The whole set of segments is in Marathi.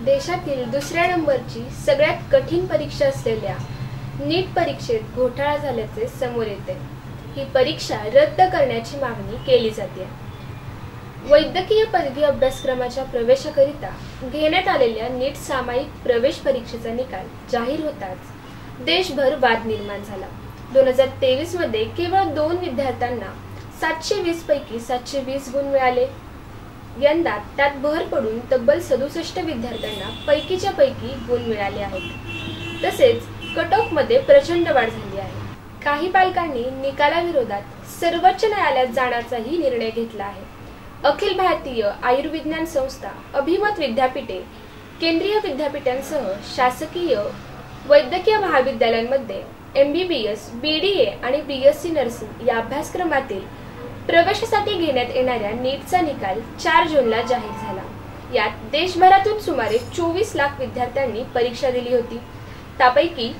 देशातील दुसऱ्या नंबरची सगळ्यात कठीण परीक्षा असलेल्या नीट परीक्षेत घोटाळा झाल्याचे समोर येते। ही परीक्षा रद्द करण्याची मागणी केली जाते। वैद्यकीय पदवी अभ्यासक्रमाच्या प्रवेशाकरिता घेण्यात आलेल्या नीट सामायिक प्रवेश परीक्षेचा निकाल जाहीर होताच देशभर वाद निर्माण झाला। 2023 मध्ये केवळ 2 विद्यार्थ्यांना 720 पैकी 720 गुण मिळाले। यंदा त्यात भर पडून तब्बल 67 विद्यार्थ्यांना पैकीच्या पैकी गुण मिळाले आहेत। तसेच कट ऑफ मध्ये प्रचंड वाढ झाली आहे। काही पालकांनी निकालाविरोधात सर्वोच्च न्यायालयात जाण्याचाही निर्णय घेतला आहे। अखिल भारतीय आयुर्विज्ञान संस्था, अभिमत विद्यापीठे, केंद्रीय विद्यापीठांसह शासकीय वैद्यकीय महाविद्यालयांमध्ये MBBS, BDA आणि BSc नर्सिंग या अभ्यासक्रमातील प्रवेशासाठी घेण्यात येणाऱ्या नीटचा निकाल 4 जूनला जाहीर झाला। यात देशभरातून सुमारे 24 लाख विद्यार्थ्यांनी परीक्षा दिली होती। त्यापैकी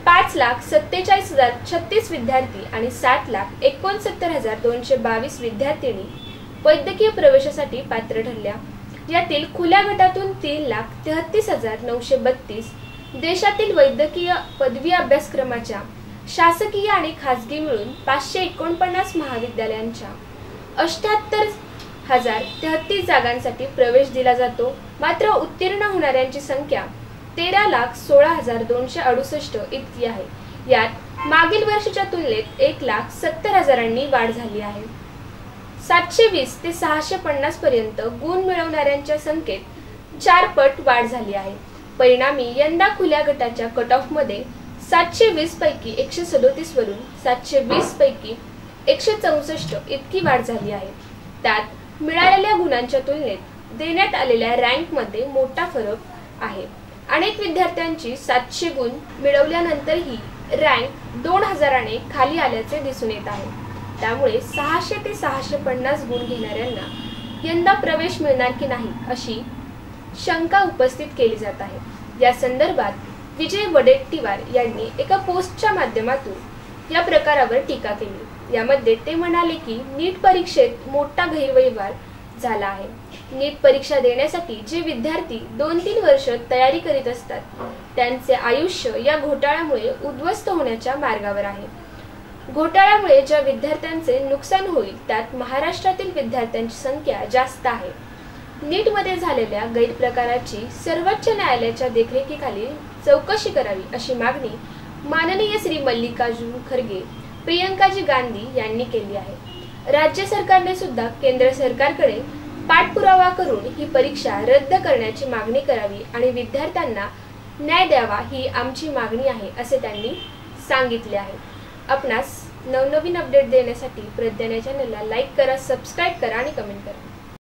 5,47,036 विद्यार्थी आणि 7,69,222 विद्यार्थिनी वैद्यकीय प्रवेशासाठी पात्र ठरल्या। यातील खुल्या गटातून 3,33,932 देशातील वैद्यकीय पदवी अभ्यासक्रमाच्या शासकीय आणि खासगी मिळून 549 महाविद्यालयांच्या 78,033 जागांसाठी प्रवेश दिला जातो। मात्र उत्तीर्ण होणाऱ्यांची संख्या 13,16,268 इतकी आहे। यात मागील वर्षीच्या तुलनेत 1,70,000 वाढ झाली आहे। 720 ते 650 पर्यंत गुण मिळवणाऱ्यांच्या संख्येत 4 पट वाढ झाली आहे। परिणामी यंदा खुल्या गटाच्या कट ऑफ मध्ये 720 पैकी 137 वरून 720 पैकी 164 इतकी वाढ झाली आहे। त्यात मिळालेल्या गुणांच्या तुलनेत देण्यात आलेल्या रँक मध्ये मोठा फरक आहे। अनेक विद्यार्थ्यांची 700 गुण मिळवल्यानंतरही रँक 2000 खाली आल्याचे दिसून येत आहे। त्यामुळे 600 ते 650 गुण घेणाऱ्यांना यंदा प्रवेश मिळणार की नाही अशी शंका उपस्थित केली जात आहे। या संदर्भात विजय वडेट्टीवार यांनी एका पोस्टच्या माध्यमातून या प्रकारावर टीका केली। यामध्ये ते म्हणाले की नीट परीक्षेत मोठा गैरव्यवहार झाला आहे। नीट परीक्षा देण्यासाठी जे विद्यार्थी 2-3 वर्ष तयारी करीत असतात त्यांचे आयुष्य या घोटाळ्यामुळे उद्ध्वस्त होण्याच्या मार्गावर आहे। घोटाळ्यामुळे ज्या विद्यार्थ्यांचे नुकसान होईल त्यात महाराष्ट्रातील विद्यार्थ्यांची संख्या जास्त आहे। नीट मध्ये झालेल्या गैरप्रकाराची सर्वोच्च न्यायालयाच्या देखरेखीखाली चौकशी करावी अशी मागणी माननीय श्री मल्लिकार्जुन खरगे, प्रियंकाजी गांधी यांनी केली आहे। राज्य सरकारने सुद्धा केंद्र सरकारकडे पाठपुरावा करून ही परीक्षा रद्द करण्याची मागणी करावी आणि विद्यार्थ्यांना न्याय द्यावा ही आमची मागणी आहे असे त्यांनी सांगितले आहे। आपणास नवनवीन अपडेट देण्यासाठी प्रज्ञान चॅनलला लाईक करा, सबस्क्राईब करा आणि कमेंट करा।